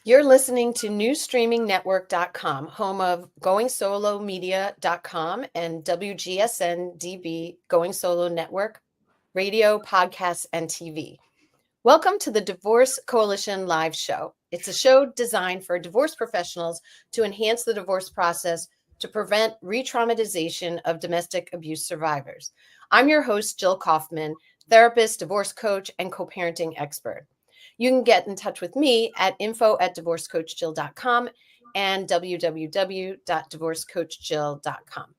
You're listening to newstreamingnetwork.com, home of goingsolomedia.com and WGSN-DB Going Solo Network, radio, podcasts, and TV. Welcome to the Divorce Coalition live show. It's a show designed for divorce professionals to enhance the divorce process to prevent re-traumatization of domestic abuse survivors. I'm your host, Jill Kaufman, therapist, divorce coach, and co-parenting expert. You can get in touch with me at info@divorcecoachjill.com and www.divorcecoachjill.com.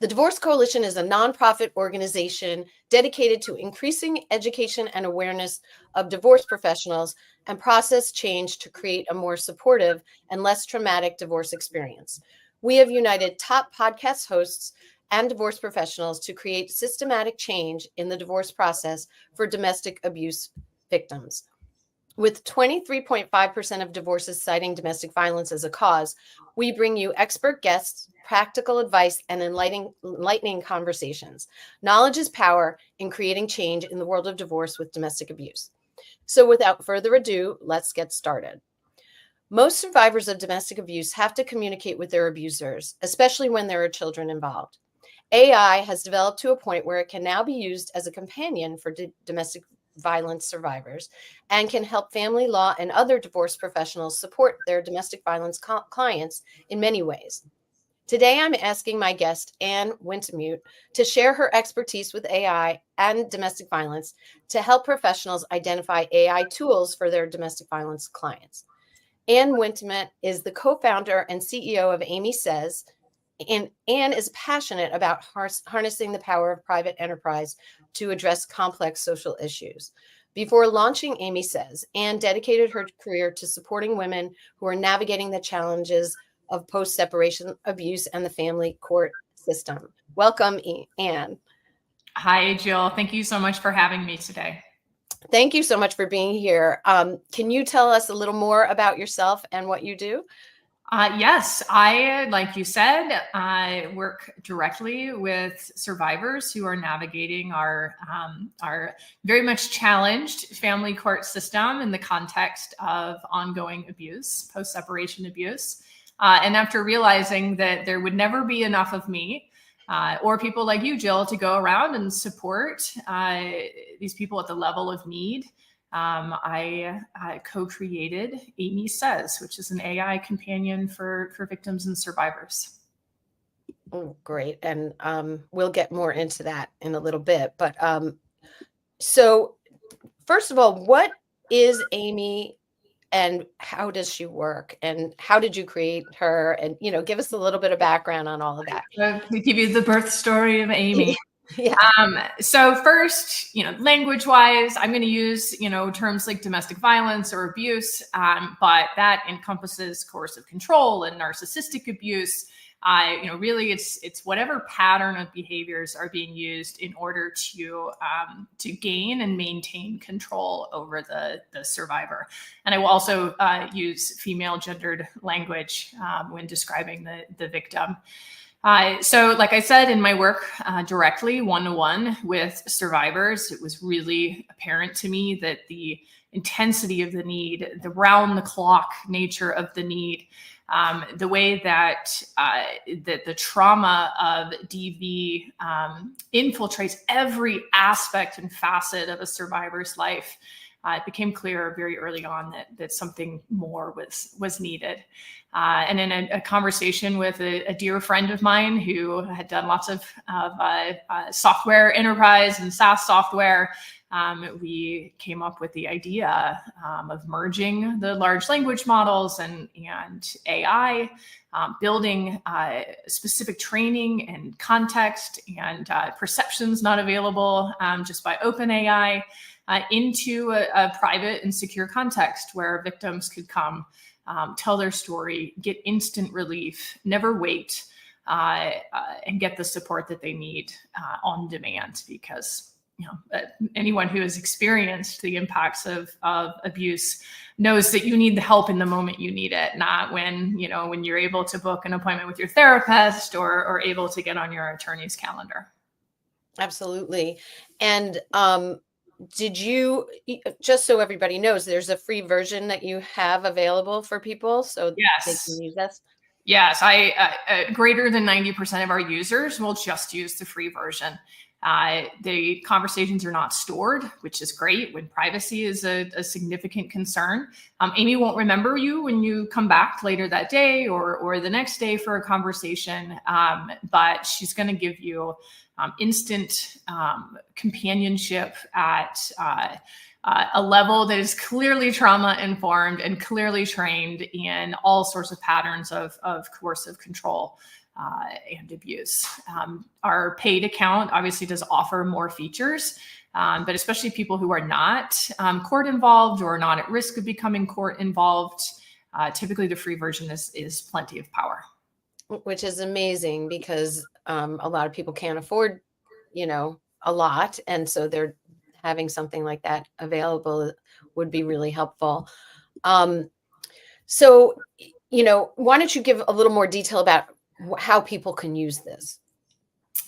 The Divorce Coalition is a nonprofit organization dedicated to increasing education and awareness of divorce professionals and process change to create a more supportive and less traumatic divorce experience. We have united top podcast hosts and divorce professionals to create systematic change in the divorce process for domestic abuse victims. With 23.5% of divorces citing domestic violence as a cause, we bring you expert guests, practical advice, and enlightening conversations. Knowledge is power in creating change in the world of divorce with domestic abuse. So without further ado, let's get started. Most survivors of domestic abuse have to communicate with their abusers, especially when there are children involved. AI has developed to a point where it can now be used as a companion for domestic violence survivors and can help family law and other divorce professionals support their domestic violence clients in many ways. Today, I'm asking my guest, Anne Wintemute, to share her expertise with AI and domestic violence to help professionals identify AI tools for their domestic violence clients. Anne Wintemute is the co-founder and CEO of Aimee Says, and Anne is passionate about harnessing the power of private enterprise to address complex social issues. Before launching Aimee Says, Anne dedicated her career to supporting women who are navigating the challenges of post-separation abuse and the family court system. Welcome, Anne. Hi, Jill. Thank you so much for having me today. Thank you so much for being here. Can you tell us a little more about yourself and what you do? Yes, like you said, I work directly with survivors who are navigating our very much challenged family court system in the context of ongoing abuse, post-separation abuse. And after realizing that there would never be enough of me or people like you, Jill, to go around and support these people at the level of need, I co-created Aimee Says, which is an AI companion for victims and survivors. Oh, great. And we'll get more into that in a little bit. But so first of all, what is Aimee and how does she work? And how did you create her? And, give us a little bit of background on all of that. To give you the birth story of Aimee. Yeah. So first, language-wise, I'm going to use, terms like domestic violence or abuse, but that encompasses coercive control and narcissistic abuse. Really, it's whatever pattern of behaviors are being used in order to gain and maintain control over the survivor. And I will also use female gendered language when describing the victim. So like I said, in my work directly one-to-one with survivors, it was really apparent to me that the intensity of the need, the round-the-clock nature of the need, the way that the trauma of DV infiltrates every aspect and facet of a survivor's life, it became clear very early on that something more was needed. And in a conversation with a dear friend of mine who had done lots of software enterprise and SaaS software, we came up with the idea of merging the large language models and AI, building specific training and context and perceptions not available just by OpenAI into a private and secure context where victims could come, tell their story, get instant relief, never wait, and get the support that they need on demand. Because anyone who has experienced the impacts of abuse knows that you need the help in the moment you need it, not when you're able to book an appointment with your therapist or able to get on your attorney's calendar. Absolutely. And did you, just so everybody knows, there's a free version that you have available for people so they Yes. can use this? Yes, greater than 90% of our users will just use the free version. The conversations are not stored, which is great when privacy is a significant concern. Aimee won't remember you when you come back later that day or the next day for a conversation, but she's going to give you instant companionship at a level that is clearly trauma informed and clearly trained in all sorts of patterns of coercive control and abuse. Our paid account obviously does offer more features, but especially people who are not court involved or not at risk of becoming court involved, typically the free version is plenty of power. Which is amazing because a lot of people can't afford, a lot. And so they're having something like that available would be really helpful. So, why don't you give a little more detail about how people can use this?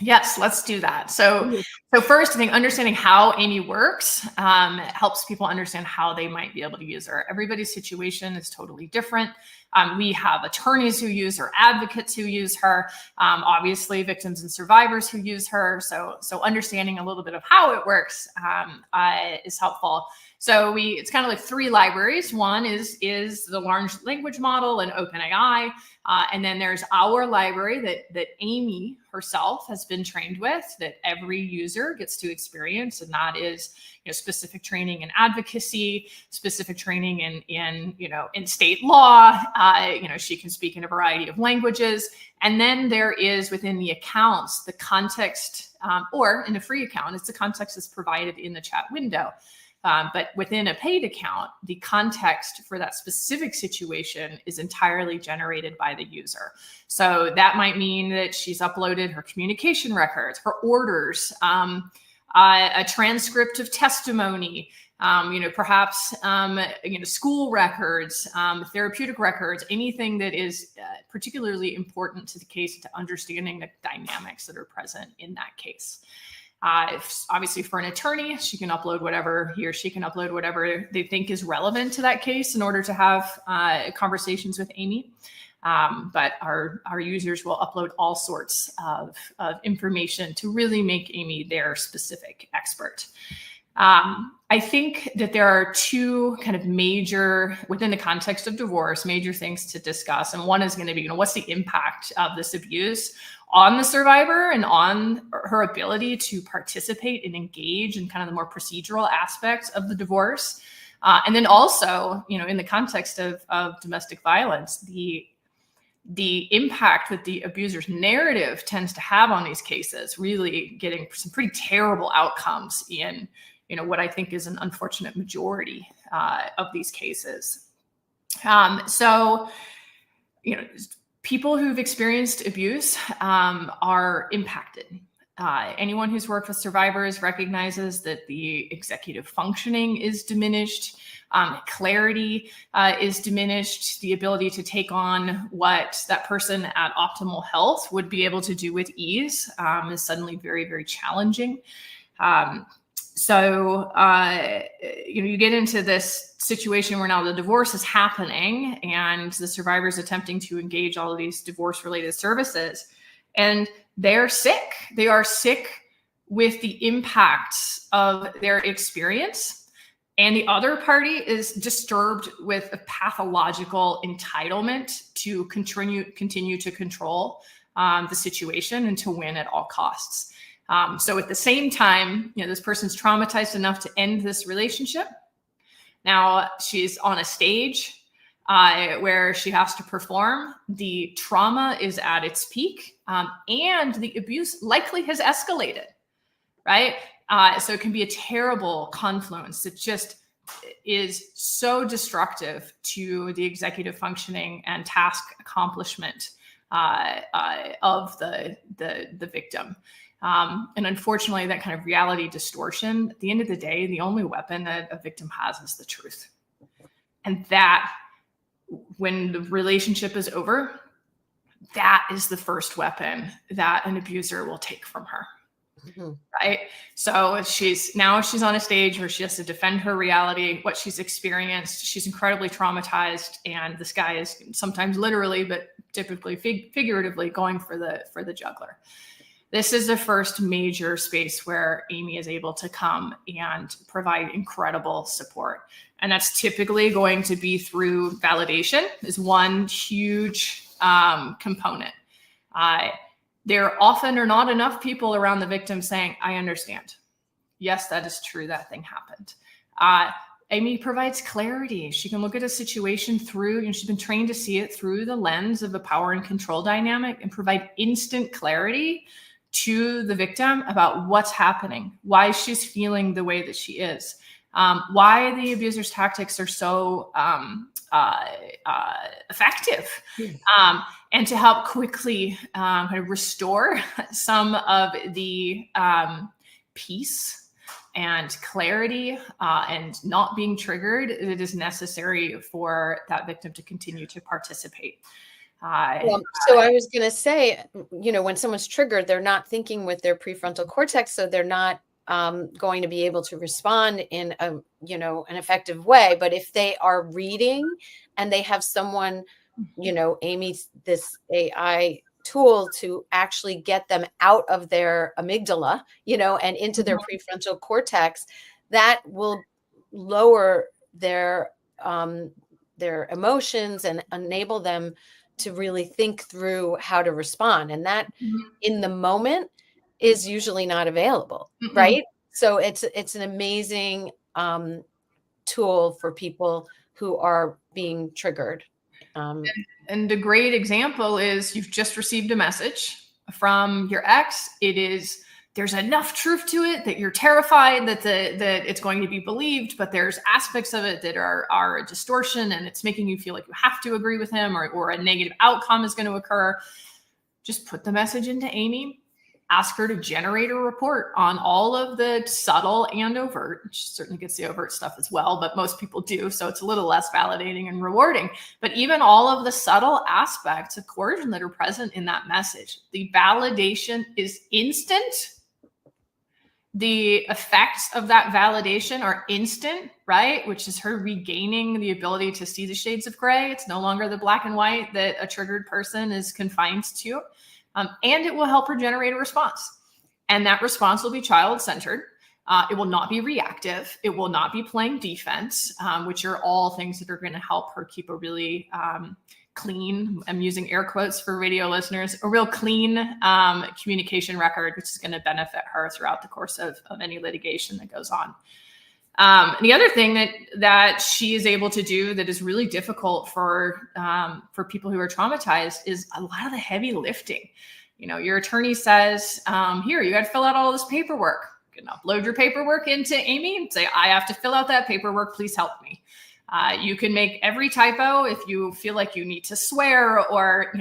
Yes, let's do that. So first, I think understanding how Aimee works helps people understand how they might be able to use her. Everybody's situation is totally different. We have attorneys who use her, advocates who use her, obviously victims and survivors who use her. So understanding a little bit of how it works is helpful. So it's kind of like three libraries. One is the large language model and OpenAI. And then there's our library that Aimee herself has been trained with, that every user gets to experience. And that is, specific training in advocacy, specific training in state law. She can speak in a variety of languages. And then there is within the accounts, the context, or in a free account, it's the context that's provided in the chat window. But within a paid account, the context for that specific situation is entirely generated by the user. So that might mean that she's uploaded her communication records, her orders, a transcript of testimony, perhaps, school records, therapeutic records, anything that is particularly important to the case, to understanding the dynamics that are present in that case. Obviously, for an attorney, he or she can upload whatever they think is relevant to that case in order to have conversations with Aimee. But our users will upload all sorts of information to really make Aimee their specific expert. I think that there are two kind of major, within the context of divorce, major things to discuss. And one is going to be, what's the impact of this abuse on the survivor and on her ability to participate and engage in kind of the more procedural aspects of the divorce. And then also, in the context of domestic violence, the impact that the abuser's narrative tends to have on these cases, really getting some pretty terrible outcomes in, what I think is an unfortunate majority of these cases. People who've experienced abuse are impacted. Anyone who's worked with survivors recognizes that the executive functioning is diminished, clarity is diminished, the ability to take on what that person at optimal health would be able to do with ease is suddenly very, very challenging. You get into this situation where now the divorce is happening and the survivor is attempting to engage all of these divorce-related services, and they're sick. They are sick with the impacts of their experience, and the other party is disturbed with a pathological entitlement to continue to control the situation and to win at all costs. So at the same time, this person's traumatized enough to end this relationship. Now she's on a stage where she has to perform. The trauma is at its peak, and the abuse likely has escalated, right? So it can be a terrible confluence that just is so destructive to the executive functioning and task accomplishment of the victim. And unfortunately, that kind of reality distortion, at the end of the day, the only weapon that a victim has is the truth. And that, when the relationship is over, that is the first weapon that an abuser will take from her. Mhm. Right. So she's on a stage where she has to defend her reality, what she's experienced. She's incredibly traumatized, and this guy is sometimes literally, but typically figuratively going for the jugular. This is the first major space where Aimee is able to come and provide incredible support. And that's typically going to be through validation is one huge component. There often are not enough people around the victim saying, I understand. Yes, that is true. That thing happened. Aimee provides clarity. She can look at a situation through, she's been trained to see it through the lens of a power and control dynamic and provide instant clarity to the victim about what's happening, why she's feeling the way that she is, why the abuser's tactics are so effective, and to help quickly kind of restore some of the peace and clarity and not being triggered that is necessary for that victim to continue to participate. So I was going to say, when someone's triggered, they're not thinking with their prefrontal cortex, so they're not going to be able to respond in an effective way. But if they are reading and they have someone, Aimee's this AI tool to actually get them out of their amygdala, and into their prefrontal cortex, that will lower their emotions and enable them to really think through how to respond. And that in the moment is usually not available, right? So it's an amazing tool for people who are being triggered. And a great example is you've just received a message from your ex. There's enough truth to it that you're terrified that it's going to be believed, but there's aspects of it that are a distortion, and it's making you feel like you have to agree with him, or a negative outcome is going to occur. Just put the message into Aimee, ask her to generate a report on all of the subtle and overt. She certainly gets the overt stuff as well, but most people do, so it's a little less validating and rewarding. But even all of the subtle aspects of coercion that are present in that message, the validation is instant. The effects of that validation are instant, right? Which is her regaining the ability to see the shades of gray. It's no longer the black and white that a triggered person is confined to. And it will help her generate a response. And that response will be child-centered. It will not be reactive. It will not be playing defense, which are all things that are going to help her keep a really clean, I'm using air quotes for radio listeners, a real clean communication record, which is going to benefit her throughout the course of any litigation that goes on. The other thing that she is able to do that is really difficult for people who are traumatized is a lot of the heavy lifting. Your attorney says, here, you got to fill out all this paperwork. You can upload your paperwork into Aimee and say, I have to fill out that paperwork. Please help me. You can make every typo if you feel like you need to swear or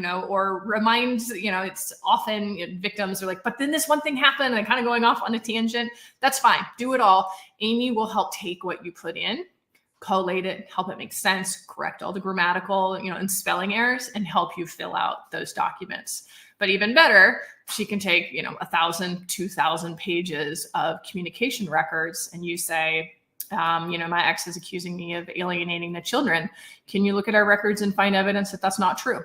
remind, it's often victims are like, but then this one thing happened and kind of going off on a tangent. That's fine. Do it all. Aimee will help take what you put in, collate it, help it make sense, correct all the grammatical, and spelling errors, and help you fill out those documents. But even better, she can take, 1,000, 2,000 pages of communication records, and you say, my ex is accusing me of alienating the children. Can you look at our records and find evidence that that's not true?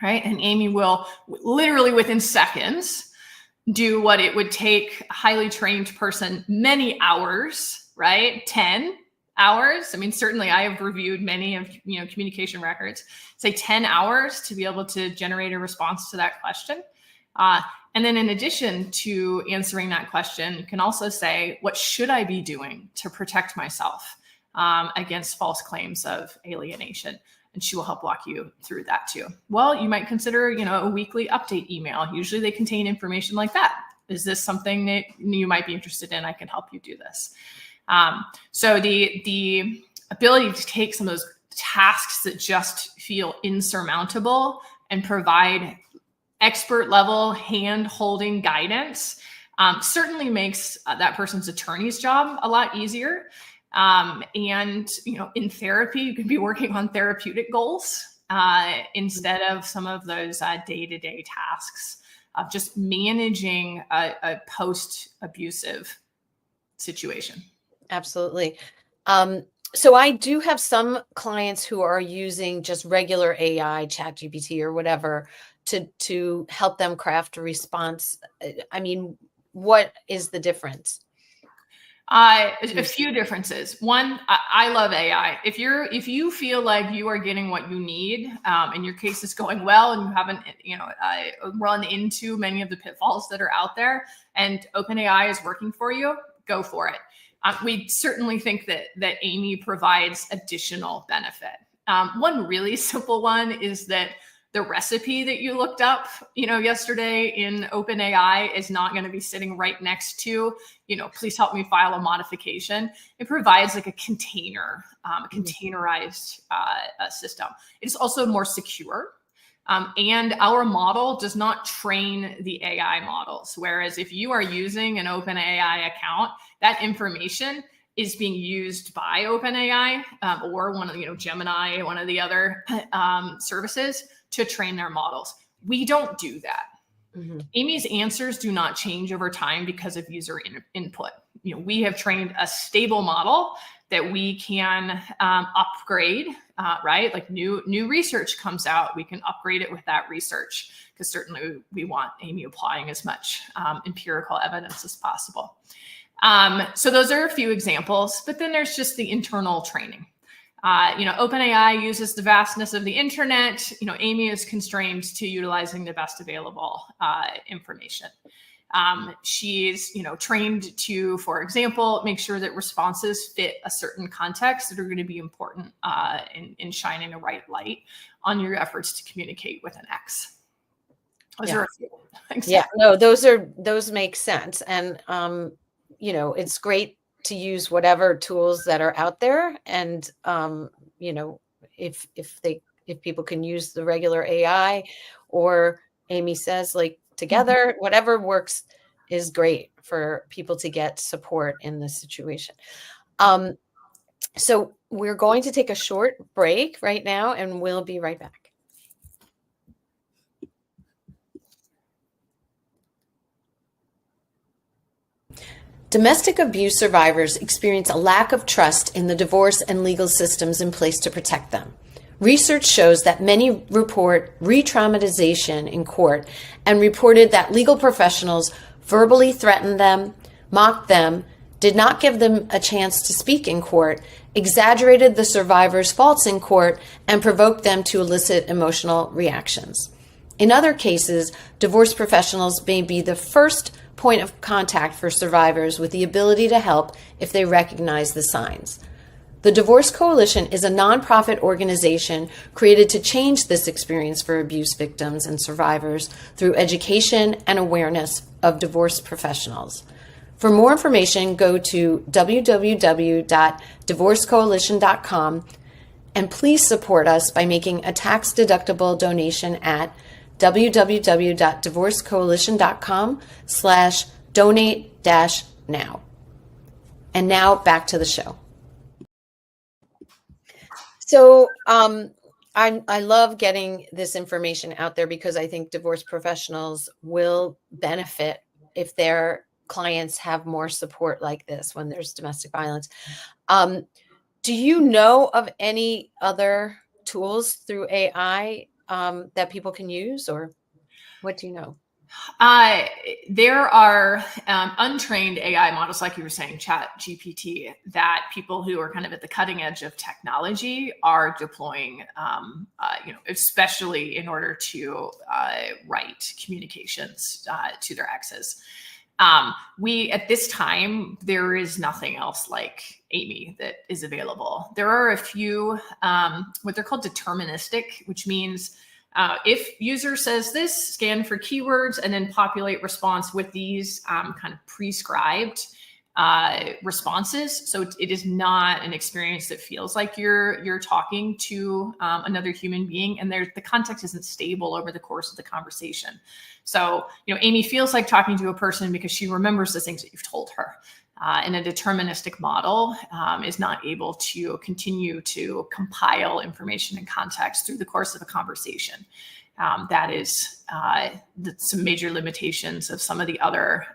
Right? And Aimee will literally within seconds do what it would take a highly trained person many hours, right? 10 hours. I mean, certainly I have reviewed many of, communication records, say 10 hours to be able to generate a response to that question. And then in addition to answering that question, you can also say, what should I be doing to protect myself against false claims of alienation? And she will help walk you through that too. Well, you might consider, a weekly update email. Usually they contain information like that. Is this something that you might be interested in? I can help you do this. So the ability to take some of those tasks that just feel insurmountable and provide expert level hand holding guidance certainly makes that person's attorney's job a lot easier. And, in therapy, you can be working on therapeutic goals instead of some of those day-to-day tasks of just managing a post-abusive situation. Absolutely. So I do have some clients who are using just regular AI, ChatGPT or whatever, to help them craft a response. I mean, what is the difference? A few differences. One, I love AI. If you feel like you are getting what you need, and your case is going well, and you haven't, run into many of the pitfalls that are out there, and OpenAI is working for you, go for it. We certainly think that Aimee provides additional benefit. One really simple one is that the recipe that you looked up, yesterday in OpenAI is not going to be sitting right next to, please help me file a modification. It provides like a container, a containerized system. It's also more secure. And our model does not train the AI models. Whereas if you are using an OpenAI account, that information is being used by OpenAI or one of, Gemini, one of the other services to train their models. We don't do that. Mm-hmm. Aimee's answers do not change over time because of user input. We have trained a stable model that we can upgrade, right? Like new research comes out, we can upgrade it with that research, because certainly we want Aimee applying as much empirical evidence as possible. So those are a few examples, but then there's just the internal training. OpenAI uses the vastness of the internet. Aimee is constrained to utilizing the best available information. She's, trained to, for example, make sure that responses fit a certain context that are going to be important in shining a right light on your efforts to communicate with an X. Those are a few examples. Yeah, no, those make sense. And, it's great to use whatever tools that are out there. And, if people can use the regular AI or Aimee Says, like together, whatever works is great for people to get support in this situation. So we're going to take a short break right now, and we'll be right back. Domestic abuse survivors experience a lack of trust in the divorce and legal systems in place to protect them. Research shows that many report re-traumatization in court and reported that legal professionals verbally threatened them, mocked them, did not give them a chance to speak in court, exaggerated the survivors' faults in court, and provoked them to elicit emotional reactions. In other cases, divorce professionals may be the first point of contact for survivors with the ability to help if they recognize the signs. The Divorce Coalition is a nonprofit organization created to change this experience for abuse victims and survivors through education and awareness of divorce professionals. For more information, go to www.divorcecoalition.com, and please support us by making a tax-deductible donation at www.divorcecoalition.com/donate-now. And now back to the show. So I love getting this information out there because I think divorce professionals will benefit if their clients have more support like this when there's domestic violence. Do you know of any other tools through AI that people can use, or what do you know? There are untrained AI models, like you were saying, ChatGPT, that people who are kind of at the cutting edge of technology are deploying, especially in order to write communications to their exes. At this time, there is nothing else like Aimee that is available. There are a few, what they're called deterministic, which means if user says this, scan for keywords and then populate response with these kind of prescribed responses. So it is not an experience that feels like you're talking to another human being, and the context isn't stable over the course of the conversation. So, Aimee feels like talking to a person because she remembers the things that you've told her. And a deterministic model is not able to continue to compile information and context through the course of a conversation. That is some major limitations of some of the other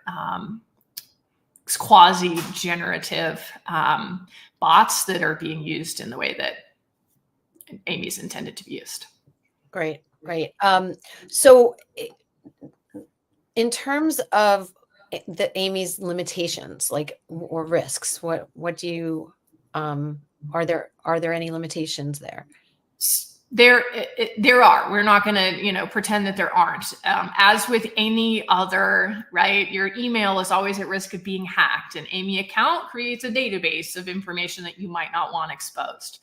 quasi-generative bots that are being used in the way that Aimee's intended to be used. Great. So in terms of the Aimee's limitations, like, or risks, what do you, are there any limitations there? There are. We're not going to, pretend that there aren't. As with any other, right, your email is always at risk of being hacked. An Aimee account creates a database of information that you might not want exposed.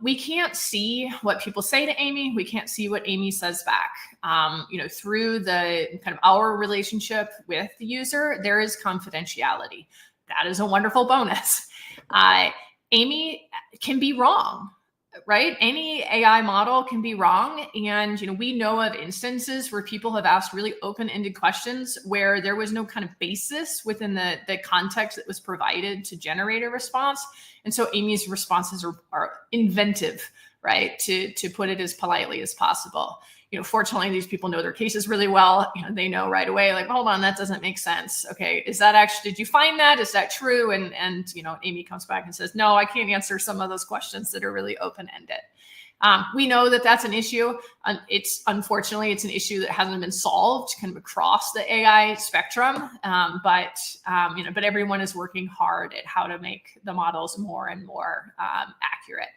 We can't see what people say to Aimee. We can't see what Aimee says back. Through the kind of our relationship with the user, there is confidentiality. That is a wonderful bonus. Aimee can be wrong. Right? Any AI model can be wrong. And, we know of instances where people have asked really open-ended questions where there was no kind of basis within the context that was provided to generate a response. And so Aimee's responses are inventive, right? To put it as politely as possible. Fortunately, these people know their cases really well. They know right away, like, hold on, that doesn't make sense. Okay, is that actually, did you find that? Is that true? And Aimee comes back and says, no, I can't answer some of those questions that are really open-ended. We know that that's an issue. Unfortunately, it's an issue that hasn't been solved kind of across the AI spectrum. But everyone is working hard at how to make the models more and more accurate.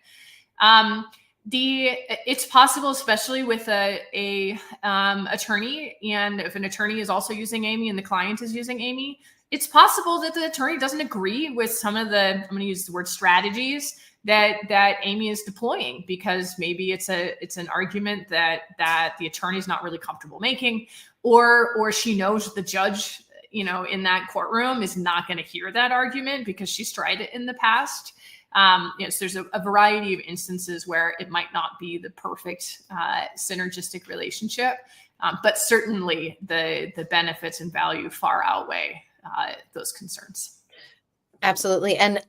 It's possible, especially with a attorney, and if an attorney is also using Aimee and the client is using Aimee, it's possible that the attorney doesn't agree with some of the, I'm going to use the word strategies that Aimee is deploying, because maybe it's an argument that the attorney is not really comfortable making, or she knows the judge, in that courtroom is not going to hear that argument because she's tried it in the past. So there's a variety of instances where it might not be the perfect synergistic relationship, but certainly the benefits and value far outweigh those concerns. Absolutely. And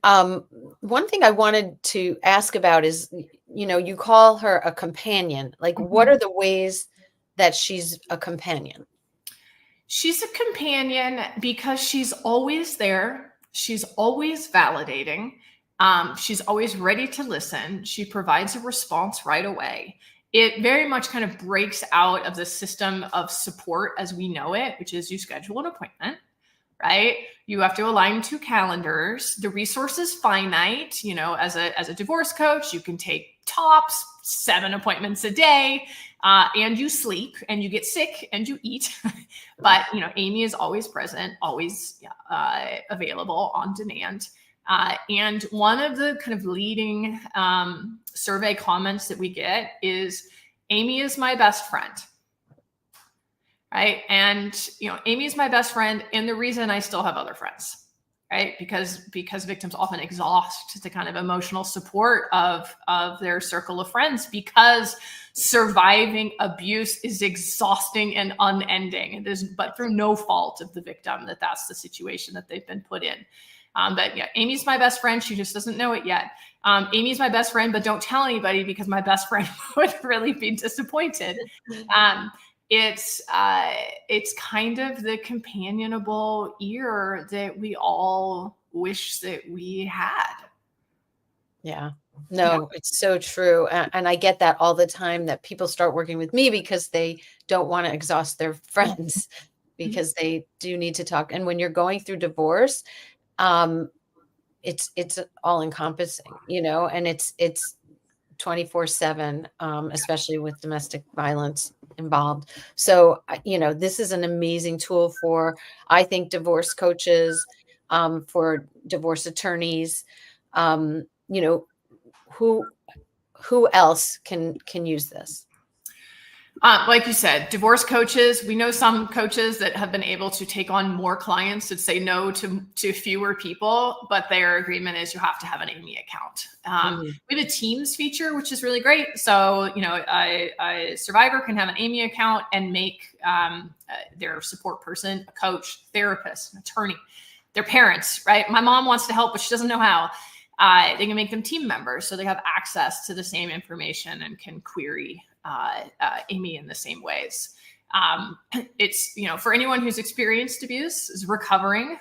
one thing I wanted to ask about is, you call her a companion. Like, what are the ways that she's a companion? She's a companion because she's always there. She's always validating. She's always ready to listen. She provides a response right away. It very much kind of breaks out of the system of support as we know it, which is you schedule an appointment, right? You have to align two calendars. The resource is finite. As a divorce coach, you can take tops 7 appointments a day, and you sleep and you get sick and you eat. But, Aimee is always present, always available on demand. And one of the kind of leading survey comments that we get is, Aimee is my best friend. Right. And, Aimee is my best friend. And the reason I still have other friends, right? Because victims often exhaust the kind of emotional support of their circle of friends, because surviving abuse is exhausting and unending. It is, but through no fault of the victim, that's the situation that they've been put in. But yeah, Aimee's my best friend. She just doesn't know it yet. Aimee's my best friend, but don't tell anybody because my best friend would really be disappointed. It's kind of the companionable ear that we all wish that we had. Yeah, no, it's so true. And I get that all the time, that people start working with me because they don't want to exhaust their friends, because they do need to talk. And when you're going through divorce, it's all encompassing, and it's 24/7, especially with domestic violence involved. So, this is an amazing tool for, I think, divorce coaches, for divorce attorneys, who else can use this? Like you said, divorce coaches, we know some coaches that have been able to take on more clients that say no to fewer people, but their agreement is you have to have an Aimee account. We have a Teams feature, which is really great. So, a survivor can have an Aimee account and make their support person, a coach, therapist, an attorney, their parents, right? My mom wants to help, but she doesn't know how. They can make them team members so they have access to the same information and can query Aimee in the same ways. It's, for anyone who's experienced abuse, is recovering,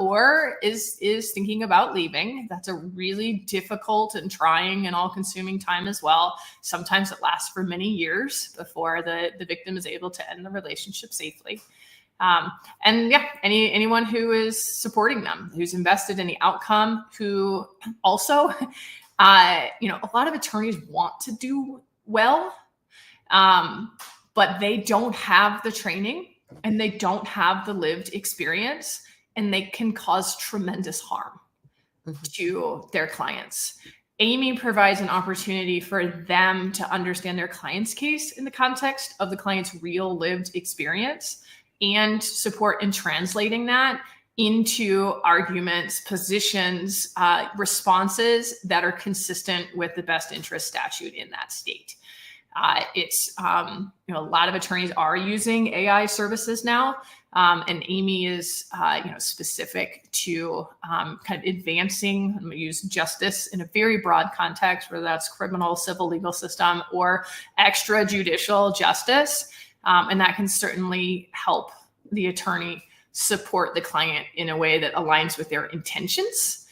or is thinking about leaving. That's a really difficult and trying and all-consuming time as well. Sometimes it lasts for many years before the victim is able to end the relationship safely. And yeah, anyone who is supporting them, who's invested in the outcome, who also, a lot of attorneys want to do well, but they don't have the training and they don't have the lived experience, and they can cause tremendous harm to their clients. Aimee provides an opportunity for them to understand their client's case in the context of the client's real lived experience and support in translating that into arguments, positions, responses that are consistent with the best interest statute in that state. It's a lot of attorneys are using AI services now, and Aimee is specific to kind of advancing. I'm going to use justice in a very broad context, whether that's criminal, civil, legal system, or extrajudicial justice, and that can certainly help the attorney support the client in a way that aligns with their intentions,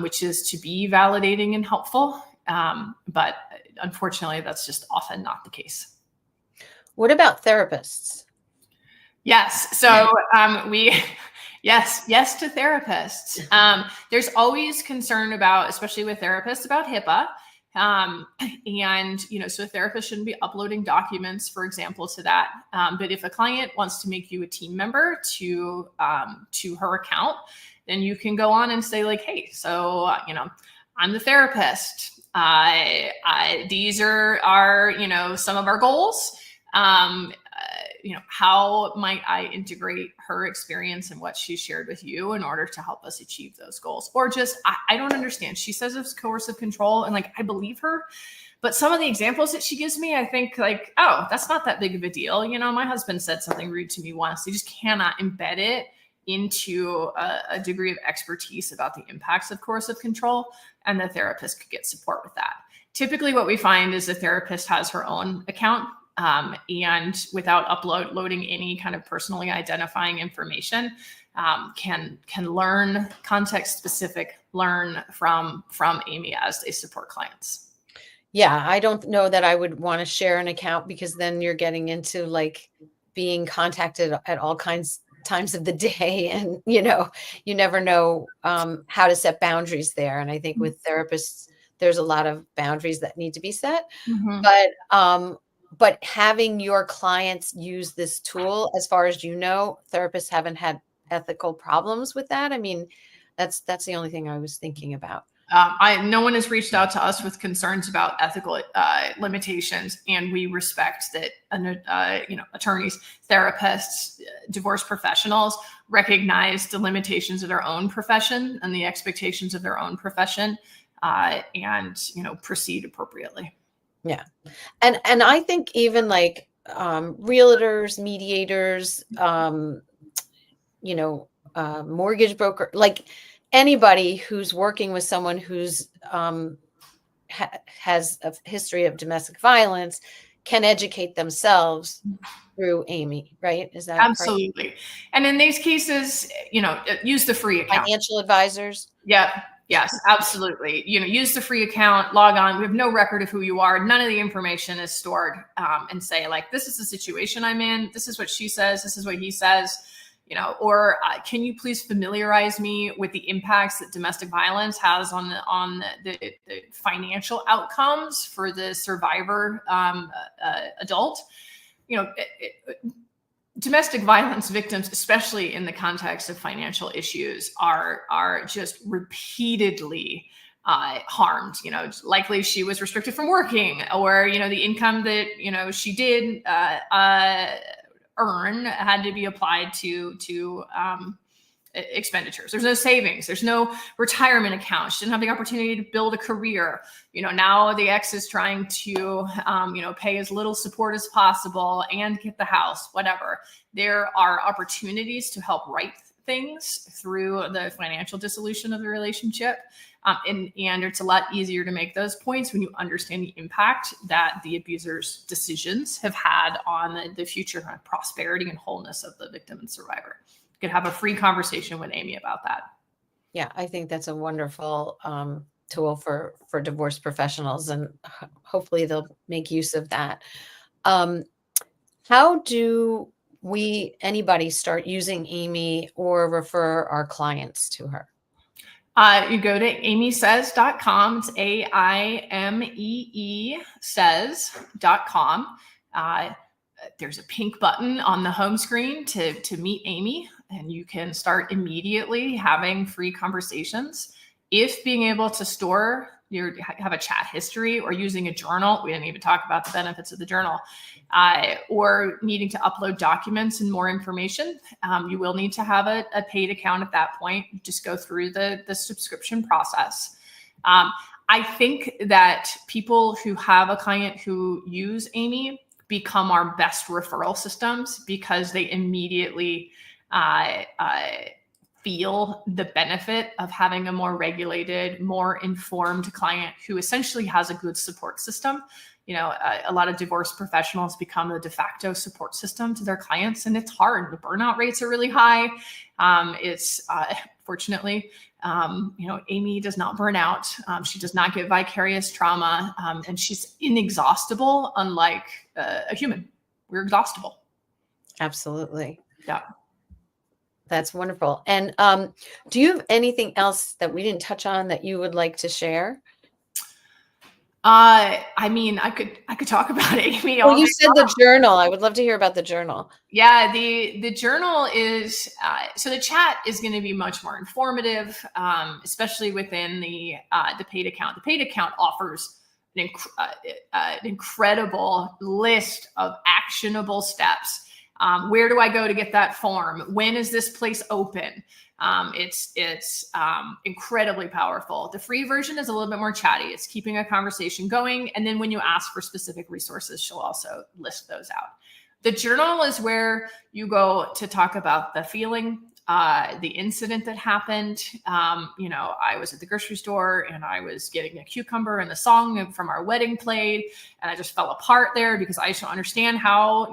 which is to be validating and helpful. But unfortunately, that's just often not the case. What about therapists? Yes. So yes to therapists. There's always concern about, especially with therapists, about HIPAA. So a therapist shouldn't be uploading documents, for example, to that. But if a client wants to make you a team member to her account, then you can go on and say like, hey, so, I'm the therapist. These are some of our goals. How might I integrate her experience and what she shared with you in order to help us achieve those goals? Or just, I don't understand. She says it's coercive control, and I believe her, but some of the examples that she gives me, I think oh, that's not that big of a deal. My husband said something rude to me once. You just cannot embed it into a degree of expertise about the impacts of coercive control, and the therapist could get support with that. Typically what we find is the therapist has her own account, and without uploading any kind of personally identifying information, can learn context specific, learn from Aimee as they support clients. Yeah, I don't know that I would want to share an account, because then you're getting into being contacted at all times of the day, and you never know how to set boundaries there. And I think with therapists, there's a lot of boundaries that need to be set. Mm-hmm. But having your clients use this tool, as far as therapists haven't had ethical problems with that. I mean, that's the only thing I was thinking about. No one has reached out to us with concerns about ethical limitations, and we respect that. Attorneys, therapists, divorce professionals recognize the limitations of their own profession and the expectations of their own profession, and proceed appropriately. Yeah, and I think even realtors, mediators, mortgage broker, anybody who's working with someone who's has a history of domestic violence can educate themselves through Aimee, right? Is that absolutely right? And in these cases, use the free account. Financial advisors. Yeah. Yes, absolutely. Use the free account, log on. We have no record of who you are. None of the information is stored, and say this is the situation I'm in. This is what she says. This is what he says. Or can you please familiarize me with the impacts that domestic violence has on the financial outcomes for the survivor adult? Domestic violence victims, especially in the context of financial issues, are just repeatedly harmed. Likely she was restricted from working, or the income that she did earn had to be applied to expenditures. There's no savings. There's no retirement account. She didn't have the opportunity to build a career. Now the ex is trying to, pay as little support as possible and get the house, whatever. There are opportunities to help right things through the financial dissolution of the relationship. And it's a lot easier to make those points when you understand the impact that the abuser's decisions have had on the future kind of prosperity and wholeness of the victim and survivor. You could have a free conversation with Aimee about that. Yeah, I think that's a wonderful tool for divorce professionals, and hopefully they'll make use of that. How do anybody start using Aimee or refer our clients to her? You go to aimeesays.com. It's AIMEE says.com. There's a pink button on the home screen to meet Aimee, and you can start immediately having free conversations. If being able to store have a chat history or using a journal, we didn't even talk about the benefits of the journal, or needing to upload documents and more information, you will need to have a paid account at that point. You just go through the subscription process. I think that people who have a client who use Aimee become our best referral systems because they immediately feel the benefit of having a more regulated, more informed client who essentially has a good support system. A lot of divorce professionals become the de facto support system to their clients, and it's hard. The burnout rates are really high. Fortunately, Aimee does not burn out. She does not get vicarious trauma, and she's inexhaustible, unlike a human. We're exhaustible. Absolutely. Yeah. That's wonderful. And do you have anything else that we didn't touch on that you would like to share? I could talk about Aimee. Well, you said the journal. I would love to hear about the journal. Yeah, the journal is, so the chat is going to be much more informative, especially within the paid account. The paid account offers an incredible list of actionable steps. Where do I go to get that form? When is this place open? It's incredibly powerful. The free version is a little bit more chatty. It's keeping a conversation going. And then when you ask for specific resources, she'll also list those out. The journal is where you go to talk about the feeling, the incident that happened. I was at the grocery store and I was getting a cucumber and the song from our wedding played, and I just fell apart there because I just don't understand how,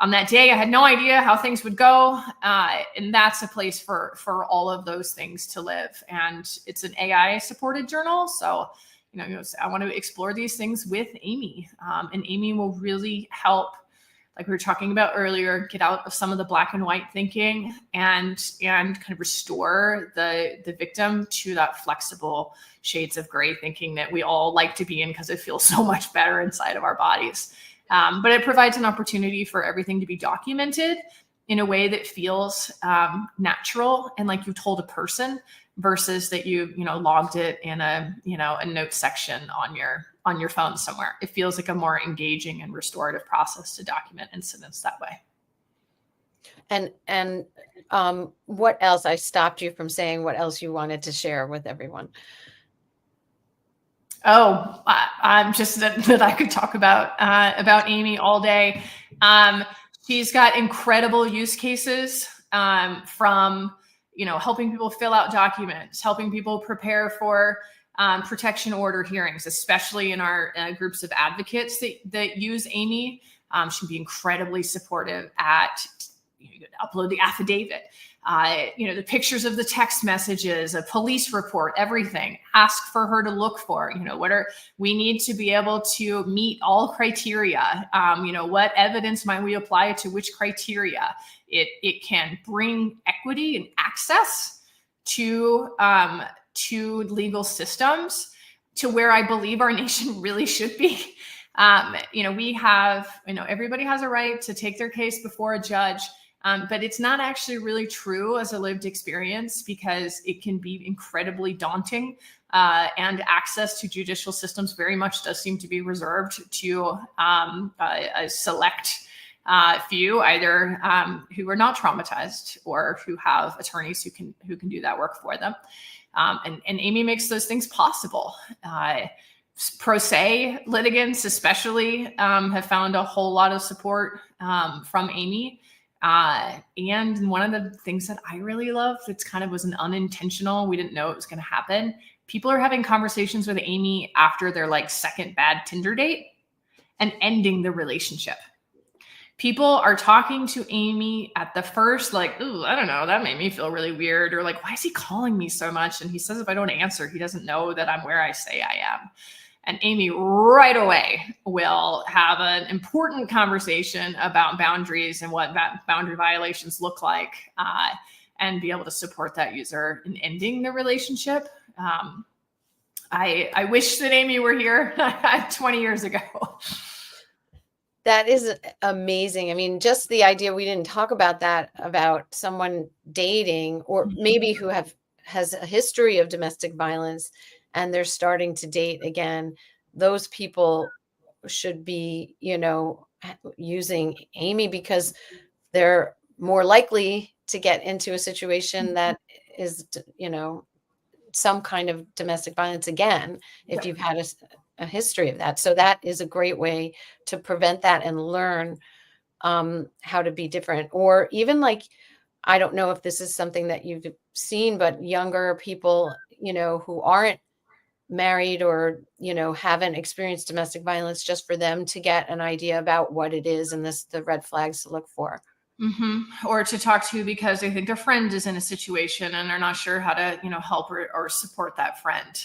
on that day, I had no idea how things would go. And that's a place for all of those things to live. And it's an AI supported journal. So, I want to explore these things with Aimee. And Aimee will really help, like we were talking about earlier, get out of some of the black and white thinking and kind of restore the victim to that flexible shades of gray thinking that we all like to be in because it feels so much better inside of our bodies. But it provides an opportunity for everything to be documented in a way that feels natural and like you told a person versus that you logged it in a note section on your phone somewhere. It feels like a more engaging and restorative process to document incidents that way. And what else? I stopped you from saying what else you wanted to share with everyone. Oh, I'm just that I could talk about Aimee all day. She's got incredible use cases from helping people fill out documents, helping people prepare for protection order hearings, especially in our groups of advocates that use Aimee. She'd be incredibly supportive at upload the affidavit. The pictures of the text messages, a police report, everything. Ask for her to look for, we need to be able to meet all criteria. What evidence might we apply to which criteria? It can bring equity and access to legal systems to where I believe our nation really should be. We have, everybody has a right to take their case before a judge. But it's not actually really true as a lived experience because it can be incredibly daunting, and access to judicial systems very much does seem to be reserved to a select few, either who are not traumatized or who have attorneys who can do that work for them. And Aimee makes those things possible. Pro se litigants especially have found a whole lot of support from Aimee. And one of the things that I really love, that's kind of was an unintentional, we didn't know it was going to happen. People are having conversations with Aimee after their like second bad Tinder date and ending the relationship. People are talking to Aimee at the first, like, ooh, I don't know, that made me feel really weird. Or like, why is he calling me so much? And he says, if I don't answer, he doesn't know that I'm where I say I am. And Aimee right away will have an important conversation about boundaries and what boundary violations look like, and be able to support that user in ending the relationship. I wish that Aimee were here 20 years ago. That is amazing. I mean, just the idea, we didn't talk about that, about someone dating or maybe who has a history of domestic violence and they're starting to date again. Those people should be, using Aimee because they're more likely to get into a situation that is, some kind of domestic violence again, if you've had a history of that. So that is a great way to prevent that and learn how to be different. Or even like, I don't know if this is something that you've seen, but younger people, who aren't married or, haven't experienced domestic violence, just for them to get an idea about what it is and the red flags to look for. Mm-hmm. Or to talk to because they think their friend is in a situation and they're not sure how to, help or support that friend.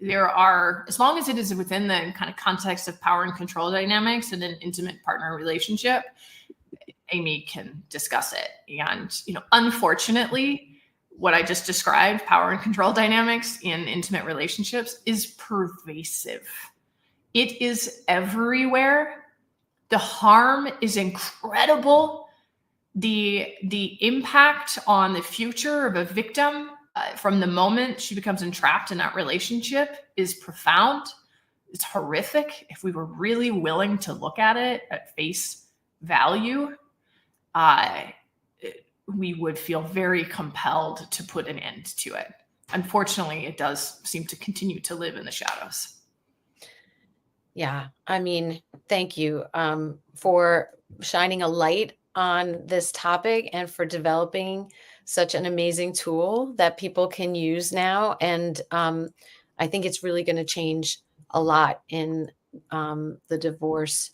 There are, as long as it is within the kind of context of power and control dynamics in an intimate partner relationship, Aimee can discuss it. And, unfortunately, what I just described, power and control dynamics in intimate relationships, is pervasive. It is everywhere. The harm is incredible. The impact on the future of a victim from the moment she becomes entrapped in that relationship is profound. It's horrific. If we were really willing to look at it at face value, we would feel very compelled to put an end to it. Unfortunately, it does seem to continue to live in the shadows. Yeah. I mean, thank you for shining a light on this topic and for developing such an amazing tool that people can use now. And I think it's really going to change a lot in the divorce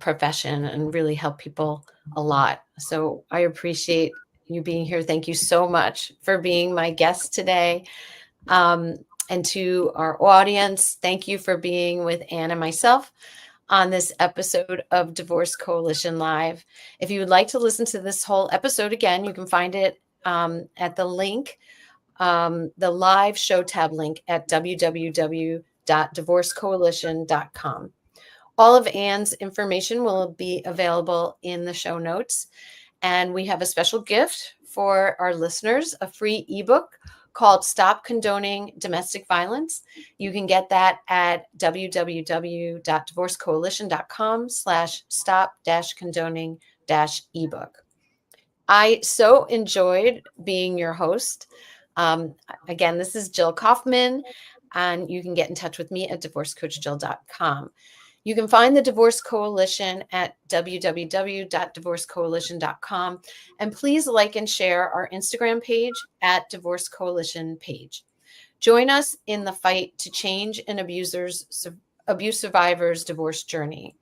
profession and really help people a lot. So I appreciate you being here. Thank you so much for being my guest today. And to our audience, thank you for being with Anne and myself on this episode of Divorce Coalition Live. If you would like to listen to this whole episode again, you can find it at the link, the live show tab link at www.divorcecoalition.com. All of Anne's information will be available in the show notes. And we have a special gift for our listeners, a free ebook called Stop Condoning Domestic Violence. You can get that at www.divorcecoalition.com/stop-condoning-ebook. I so enjoyed being your host. Again, this is Jill Kaufman, and you can get in touch with me at divorcecoachjill.com. You can find the Divorce Coalition at www.divorcecoalition.com. And please like and share our Instagram page at Divorce Coalition page. Join us in the fight to change an abuse survivor's divorce journey.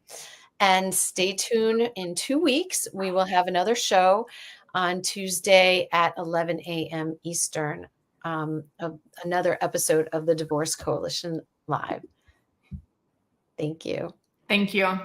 And stay tuned. In 2 weeks, we will have another show on Tuesday at 11 a.m. Eastern, another episode of the Divorce Coalition Live. Thank you. Thank you.